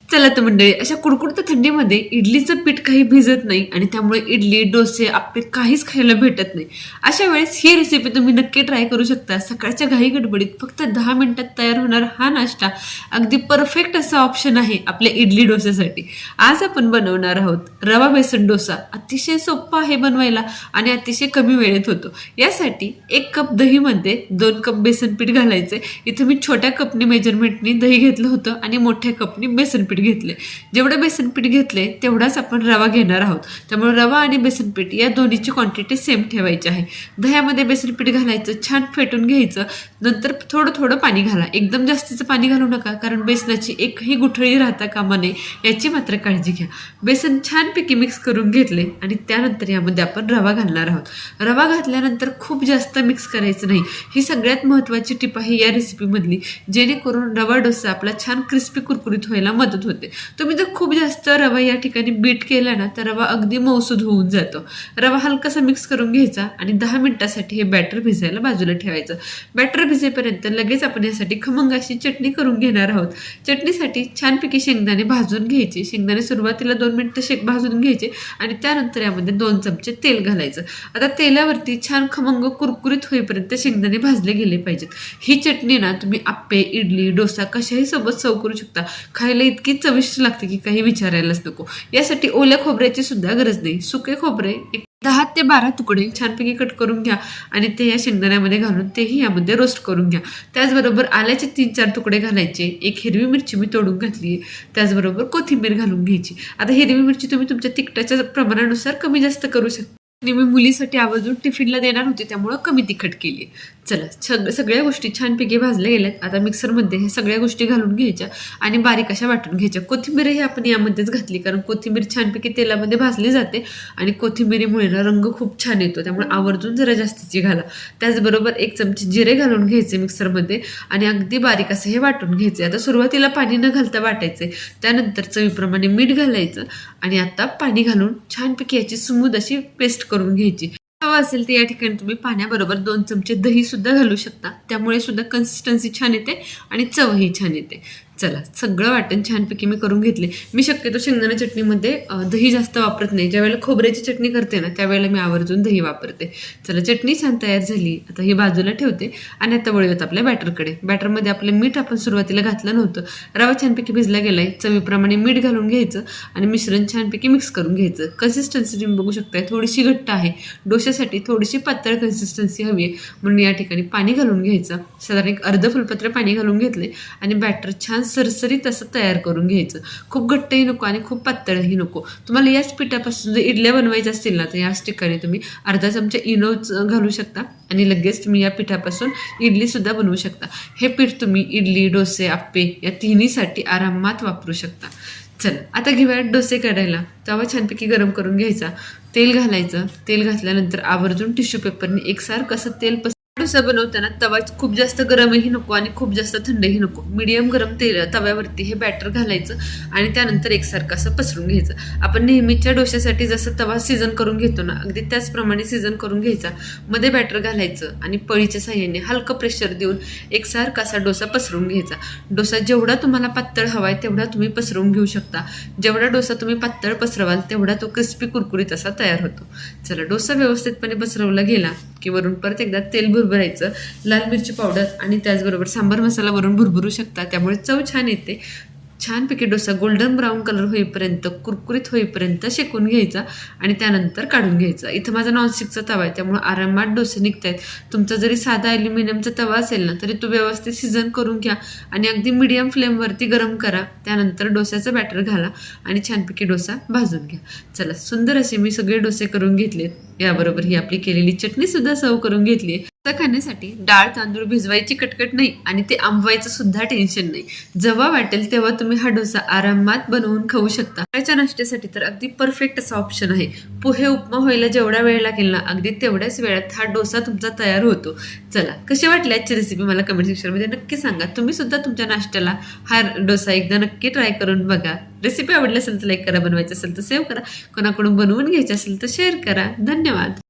चला तर मंडळी, अशा कुडकुडत्या थंडीमध्ये इडलीचं पीठ काही भिजत नाही आणि त्यामुळे इडली, डोसे, आप्पे काहीच खायला भेटत नाही. अशा वेळेस ही रेसिपी तुम्ही नक्की ट्राय करू शकता. सकाळच्या घाई गडबडीत फक्त 10 मिनिटात तयार होणारा हा नाश्ता अगदी परफेक्ट असा ऑप्शन आहे आपल्या इडली डोस्यासाठी. आज आपण बनवणार आहोत रवा बेसन डोसा. अतिशय सोपा आहे बनवायला आणि अतिशय कमी वेळेत होतो. यासाठी 1 कप दहीमध्ये 2 कप बेसन पीठ घालायचे. इथे मी छोट्या कपनी मेजरमेंटनी दही घेतलं होतं आणि मोठ्या कपनी बेसन पीठ घेतले. जेवढं बेसन पीठ घेतले तेवढाच आपण रवा घेणार आहोत. त्यामुळे रवा आणि बेसन पीठ या दोन्हीची क्वांटिटी सेम ठेवायची आहे. दह्यामध्ये बेसन पीठ घालायचं, छान फेटून घ्यायचं. नंतर थोडं थोडं पाणी घाला. एकदम जास्तीचं पाणी घालू नका, कारण बेसनाची एकही गुठळी राहता कामा नये याची मात्र काळजी घ्या. बेसन छानपैकी मिक्स करून घेतले आणि त्यानंतर यामध्ये आपण रवा घालणार आहोत. रवा घातल्यानंतर खूप जास्त मिक्स करायचं नाही. ही सगळ्यात महत्त्वाची टिप आहे या रेसिपीमधली, जेणेकरून रवा डोसा आपला छान क्रिस्पी कुरकुरीत व्हायला मदत होते. तुम्ही जर खूप जास्त रवा या ठिकाणी बीट केला ना, तर रवा अगदी मऊसूद होऊन जातो. रवा हलकासा मिक्स करून घ्यायचा आणि 10 मिनिटासाठी हे बॅटर भिजायला बाजूला ठेवायचं. बॅटर भिजेपर्यंत लगेच आपण यासाठी खमंग अशी चटणी करून घेणार आहोत. चटणीसाठी छानपैकी शेंगदाणे भाजून घ्यायचे. शेंगदाणे सुरुवातीला 2 मिनिटं भाजून घ्यायचे आणि त्यानंतर यामध्ये 2 चमचे तेल घालायचं. आता तेलावरती छान खमंग कुरकुरीत होईपर्यंत शेंगदाणे भाजले गेले पाहिजेत. ही चटणी ना तुम्ही आप्पे, इडली, डोसा कशाही सोबत सर्व करू शकता. खायला इतकी चविष्ट लागते की काही विचारायलाच नको. यासाठी ओल्या खोबऱ्याची सुद्धा गरज नाही. सुके खोबरे 10 ते 12 तुकडे छानपैकी कट करून घ्या आणि ते या शेंगदाण्यामध्ये घालून तेही यामध्ये रोस्ट करून घ्या. त्याचबरोबर आल्याचे 3-4 तुकडे घालायचे. 1 हिरवी मिरची मी तोडून घातली आहे. त्याचबरोबर कोथिंबीर घालून घ्यायची. आता हिरवी मिरची तुम्ही तुमच्या तिखटाच्या प्रमाणानुसार कमी जास्त करू शकता. आणि मी मुलीसाठी आवर्जून टिफिनला देणार होते, त्यामुळं कमी तिखट केली. चला, सगळ्या गोष्टी छानपैकी भाजल्या गेल्यात. आता मिक्सरमध्ये हे सगळ्या गोष्टी घालून घ्यायच्या आणि बारीक अशा वाटून घ्यायच्या. कोथिंबीरही आपण यामध्येच घातली, कारण कोथिंबीर छानपैकी तेलामध्ये भाजली जाते आणि कोथिंबीरीमुळे ना रंग खूप छान येतो. त्यामुळे आवर्जून जरा जास्तीची घाला. त्याचबरोबर 1 चमचे जिरे घालून घ्यायचे मिक्सरमध्ये आणि अगदी बारीक असं हे वाटून घ्यायचे. आता सुरुवातीला पाणी न घालता वाटायचे. त्यानंतर चवीप्रमाणे मीठ घालायचं आणि आता पाणी घालून छानपैकी याची स्मूथ अशी पेस्ट करून घ्यायची. हवा असेल तर या ठिकाणी तुम्ही पाण्याबरोबर 2 चमचे दही सुद्धा घालू शकता. त्यामुळे सुद्धा कन्सिस्टन्सी छान येते आणि चवही छान येते. चला, सगळं वाटण छानपैकी मी करून घेतले. मी शक्यतो शेंगदाणा चटणीमध्ये दही जास्त वापरत नाही. ज्यावेळेला खोबऱ्याची चटणी करते ना, त्यावेळेला मी आवर्जून दही वापरते. चला, चटणी छान तयार झाली. आता ही बाजूला ठेवते आणि आता वळूयात आपल्या बॅटरकडे. बॅटरमध्ये आपलं मीठ आपण सुरुवातीला घातलं नव्हतं. रवा छानपैकी भिजला गेलाय. चवीप्रमाणे मीठ घालून घ्यायचं आणि मिश्रण छानपैकी मिक्स करून घ्यायचं. कन्सिस्टन्सी तुम्ही बघू शकताय, थोडीशी घट्ट आहे. डोश्यासाठी थोडीशी पातळ कन्सिस्टन्सी हवी आहे, म्हणून या ठिकाणी पाणी घालून घ्यायचं. साधारण 1 अर्ध फुलपत्र पाणी घालून घेतले आणि बॅटर छान सरसरीत असं तयार करून घ्यायचं. खूप घट्टही नको आणि खूप पातळही नको. तुम्हाला याच पिठापासून जर इडल्या बनवायच्या असतील ना, तर याच ठिकाणी तुम्ही अर्धा चमचा इनो घालू शकता आणि लगेच तुम्ही या पिठापासून इडलीसुद्धा बनवू शकता. हे पीठ तुम्ही इडली, डोसे, आप्पे या तिन्हीसाठी आरामात वापरू शकता. चला, आता घेऊया डोसे काढायला. तवा छानपैकी गरम करून घ्यायचा. तेल घालायचं. तेल घातल्यानंतर आवर्जून टिश्यू पेपरने एकसारखं कसं तेल डोसा बनवताना तवा खूप जास्त गरमही नको आणि खूप जास्त थंडही नको. मीडियम गरम तव्यावरती हे बॅटर घालायचं आणि त्यानंतर एकसारखं असं पसरून घ्यायचं. आपण नेहमीच्या डोश्यासाठी जसं तवा सीझन करून घेतो ना, अगदी त्याचप्रमाणे सीझन करून घ्यायचा. मध्ये बॅटर घालायचं आणि पळीच्या साह्याने हलकं प्रेशर देऊन एकसारखा असा डोसा पसरून घ्यायचा. डोसा जेवढा तुम्हाला पातळ हवाय तेवढा तुम्ही पसरवून घेऊ शकता. जेवढा डोसा तुम्ही पातळ पसरवाल तेवढा तो क्रिस्पी कुरकुरीत असा तयार होतो. चला, डोसा व्यवस्थितपणे पसरवला गेला की वरून परत एकदा तेल भुरभरायचं. लाल मिरची पावडर आणि त्याचबरोबर सांबार मसाला वरून भुरभरू शकता, त्यामुळे चव छान येते. छानपैकी डोसा गोल्डन ब्राऊन कलर होईपर्यंत, कुरकुरीत होईपर्यंत शेकून घ्यायचा आणि त्यानंतर काढून घ्यायचा. इथं माझा नॉनस्टिकचा तवा आहे, त्यामुळे आरामात डोसे निघतायत. तुमचा जरी साधा ॲल्युमिनियमचा तवा असेल ना, तरी तो व्यवस्थित सीझन करून घ्या आणि अगदी मीडियम फ्लेमवरती गरम करा. त्यानंतर डोस्याचं बॅटर घाला आणि छानपैकी डोसा भाजून घ्या. चला, सुंदर असे मी सगळे डोसे करून घेतलेत. याबरोबर ही आपली केलेली चटणी सुद्धा सर्व करून घेतली आहे. खाण्यासाठी डाळ तांदूळ भिजवायची कटकट नाही आणि ते आंबवायचं सुद्धा टेन्शन नाही. जेव्हा वाटेल तेव्हा तुम्ही हा डोसा आरामात बनवून खाऊ शकता. सकाळच्या नाश्त्यासाठी तर अगदी परफेक्ट असा ऑप्शन आहे. पोहे उपमा व्हायला जेवढा वेळ लागेल ना, अगदी तेवढ्याच वेळात हा डोसा तुमचा तयार होतो. चला, कशी वाटली आजची रेसिपी मला कमेंट सेक्शनमध्ये नक्की सांगा. तुम्ही सुद्धा तुमच्या नाश्त्याला हा डोसा एकदा नक्की ट्राय करून बघा. रेसिपी आवडली असेल तर लाईक करा, बनवायची असेल तर सेव्ह करा, कोणाकडून बनवून घ्यायची असेल तर शेअर करा. धन्यवाद.